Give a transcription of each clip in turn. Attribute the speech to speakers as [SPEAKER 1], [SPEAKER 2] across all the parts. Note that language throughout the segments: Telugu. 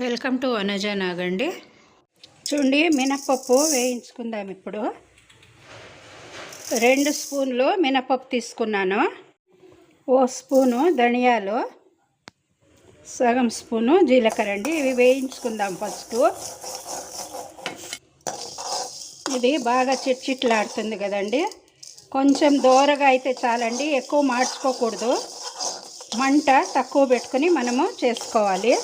[SPEAKER 1] Welcome to Vanaja నాగండి. చూడండి, మినపప్పు వేయించుకుందాం. ఇప్పుడు 2 స్పూన్లు మినపప్పు తీసుకున్నాను. 1 స్పూను ధనియాలు, సగం స్పూను జీలకర్ర అండి. ఇవి వేయించుకుందాం ఫస్ట్. ఇది బాగా చిట్చిట్లాడుతుంది కదండి. కొంచెం దోరగా అయితే చాలండి, ఎక్కువ మార్చుకోకూడదు. మంట తక్కువ పెట్టుకుని మనము చేసుకోవాలి.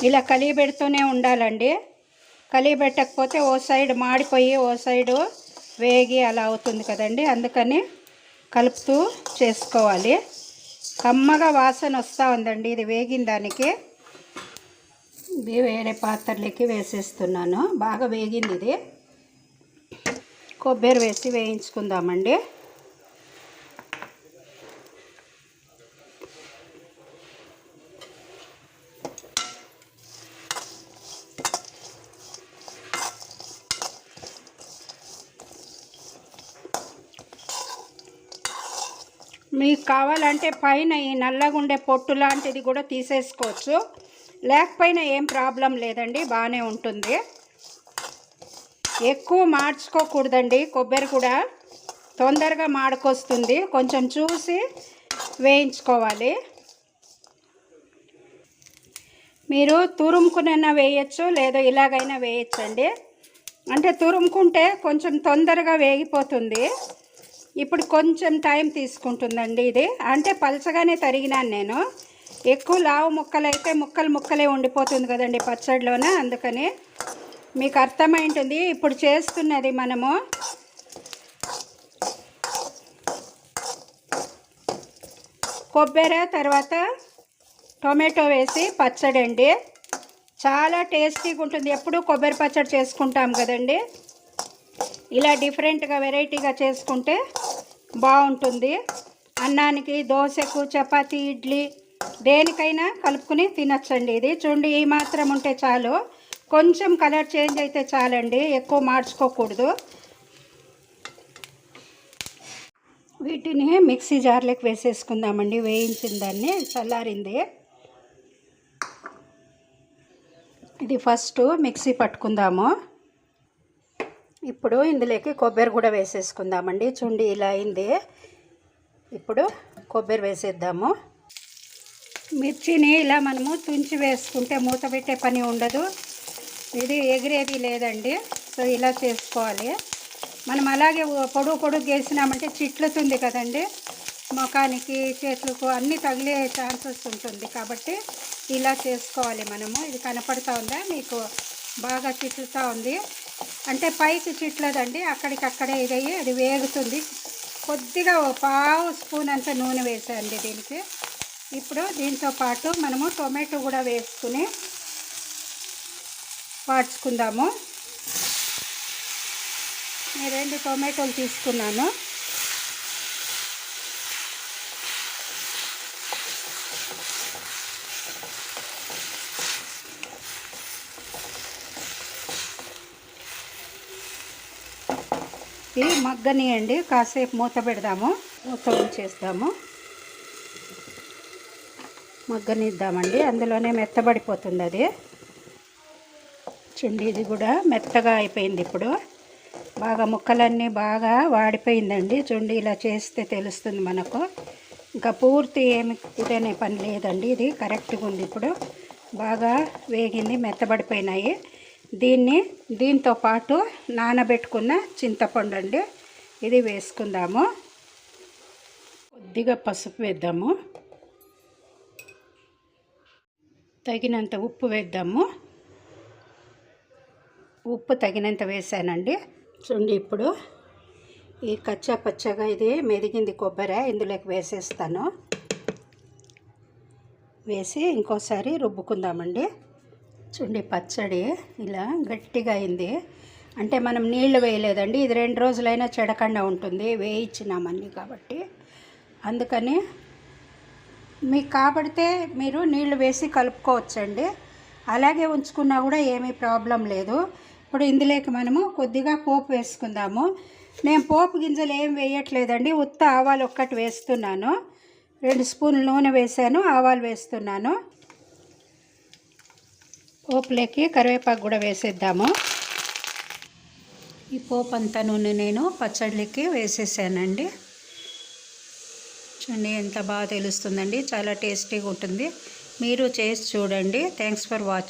[SPEAKER 1] ఇలా కలిపెడుతూనే ఉండాలండి. కలిపెట్టకపోతే ఓ సైడ్ మాడిపోయి ఓ సైడు వేగి అలా అవుతుంది కదండి. అందుకని కలుపుతూ చేసుకోవాలి. కమ్మగా వాసన వస్తూ ఉందండి ఇది వేగిన దానికి. ఇది వేరే పాత్రలకి వేసేస్తున్నాను. బాగా వేగింది ఇది. కొబ్బరి వేసి వేయించుకుందామండి. మీకు కావాలంటే పైన ఈ నల్లగుండే పొట్టు లాంటిది కూడా తీసేసుకోవచ్చు. లేకపోయినా ఏం ప్రాబ్లం లేదండి, బాగానే ఉంటుంది. ఎక్కువ మార్చుకోకూడదండి, కొబ్బరి కూడా తొందరగా మాడుకొస్తుంది. కొంచెం చూసి వేయించుకోవాలి. మీరు తురుముకునైనా వేయచ్చు, లేదా ఇలాగైనా వేయచ్చండి. అంటే తురుముకుంటే కొంచెం తొందరగా వేగిపోతుంది. ఇప్పుడు కొంచెం టైం తీసుకుంటుందండి ఇది. అంటే పలచగానే తరిగినాను నేను. ఎక్కువ లావు ముక్కలు అయితే ముక్కలే ఉండిపోతుంది కదండి పచ్చడిలోన. అందుకని మీకు అర్థమై ఉంటుంది. ఇప్పుడు చేస్తున్నది మనము కొబ్బరి తర్వాత టొమాటో వేసి పచ్చడి అండి. చాలా టేస్టీగా ఉంటుంది. ఎప్పుడు కొబ్బరి పచ్చడి చేసుకుంటాం కదండి. ఇలా డిఫరెంట్గా వెరైటీగా చేసుకుంటే బాగుంటుంది. అన్నానికి, దోశకు, చపాతీ, ఇడ్లీ దేనికైనా కలుపుకుని తినచ్చండి. ఇది చూడండి, ఈ మాత్రం ఉంటే చాలు. కొంచెం కలర్ చేంజ్ అయితే చాలండి, ఎక్కువ మార్చుకోకూడదు. వీటిని మిక్సీ జార్లోకి వేసేసుకుందామండి. వేయించిన దాన్ని చల్లారింది. ఇది ఫస్ట్ మిక్సీ పట్టుకుందాము. ఇప్పుడు ఇందులోకి కొబ్బరి కూడా వేసేసుకుందామండి. చూడండి, ఇలా అయింది. ఇప్పుడు కొబ్బరి వేసేద్దాము. మిర్చిని ఇలా మనము తుంచి వేసుకుంటే మూత పెట్టే పని ఉండదు. ఇది ఎగిరేది లేదండి. సో ఇలా చేసుకోవాలి. మనం అలాగే పొడుగు వేసినామంటే చిట్లుతుంది కదండి. ముఖానికి, చేతులకు అన్నీ తగిలే ఛాన్సెస్ ఉంటుంది. కాబట్టి ఇలా చేసుకోవాలి మనము. ఇది కనపడుతూ ఉందా మీకు? బాగా చిట్లుతూ ఉంది. అంటే పైకి చిట్లదండి, అక్కడికక్కడే ఇదయ్యి అది వేగుతుంది. కొద్దిగా 1/2 స్పూన్ అంత నూనె వేసాండి దీనికి. ఇప్పుడు దీంతో పాటు మనము టొమాటో కూడా వేసుకుని వాడ్చుకుందాము. నేను 2 టొమాటోలు తీసుకున్నాను. ఇది మగ్గనియండి, కాసేపు మూత పెడదాము. మూత ఉంచేస్తాము, మగ్గనిద్దామండి. అందులోనే మెత్తబడిపోతుంది అది. చూడండి, ఇది కూడా మెత్తగా అయిపోయింది. ఇప్పుడు బాగా ముక్కలన్నీ బాగా వాడిపోయిందండి. చూడండి, ఇలా చేస్తే తెలుస్తుంది మనకు. ఇంకా పూర్తి ఏమి ఇదనే పని లేదండి. ఇది కరెక్ట్గా ఉంది. ఇప్పుడు బాగా వేగింది, మెత్తబడిపోయినాయి. దీంతో పాటు నానబెట్టుకున్న చింతపండు అండి, ఇది వేసుకుందాము. కొద్దిగా పసుపు వేద్దాము. తగినంత ఉప్పు వేద్దాము. ఉప్పు తగినంత వేసానండి. చూడండి, ఇప్పుడు ఈ కచ్చా పచ్చగా ఇది మెదిగింది కొబ్బరి ఇందులోకి వేసేస్తాను. వేసి ఇంకోసారి రుబ్బుకుందామండి. చూడండి, పచ్చడి ఇలా గట్టిగా అయింది. అంటే మనం నీళ్లు వేయలేదండి. ఇది 2 రోజులైనా చెడకుండా ఉంటుంది, వేయించినామన్నీ కాబట్టి. అందుకని మీకు కాబడితే మీరు నీళ్లు వేసి కలుపుకోవచ్చండి. అలాగే ఉంచుకున్నా కూడా ఏమీ ప్రాబ్లం లేదు. ఇప్పుడు ఇందులోకి మనము కొద్దిగా పోపు వేసుకుందాము. నేను పోపు గింజలు ఏం వేయట్లేదండి, ఉత్త ఆవాలు ఒక్కటి వేస్తున్నాను. 2 స్పూన్లు నూనె వేసాను, ఆవాలు వేస్తున్నాను. పోపులోకి కరివేపాకు కూడా వేసేద్దాము. ఈ పోపు అంతా నూనె నేను పచ్చడికి వేసేసానండి. చూడండి ఎంత బాగా తెలుస్తుందండి, చాలా టేస్టీగా ఉంటుంది. మీరు చేసి చూడండి. Thanks for watching.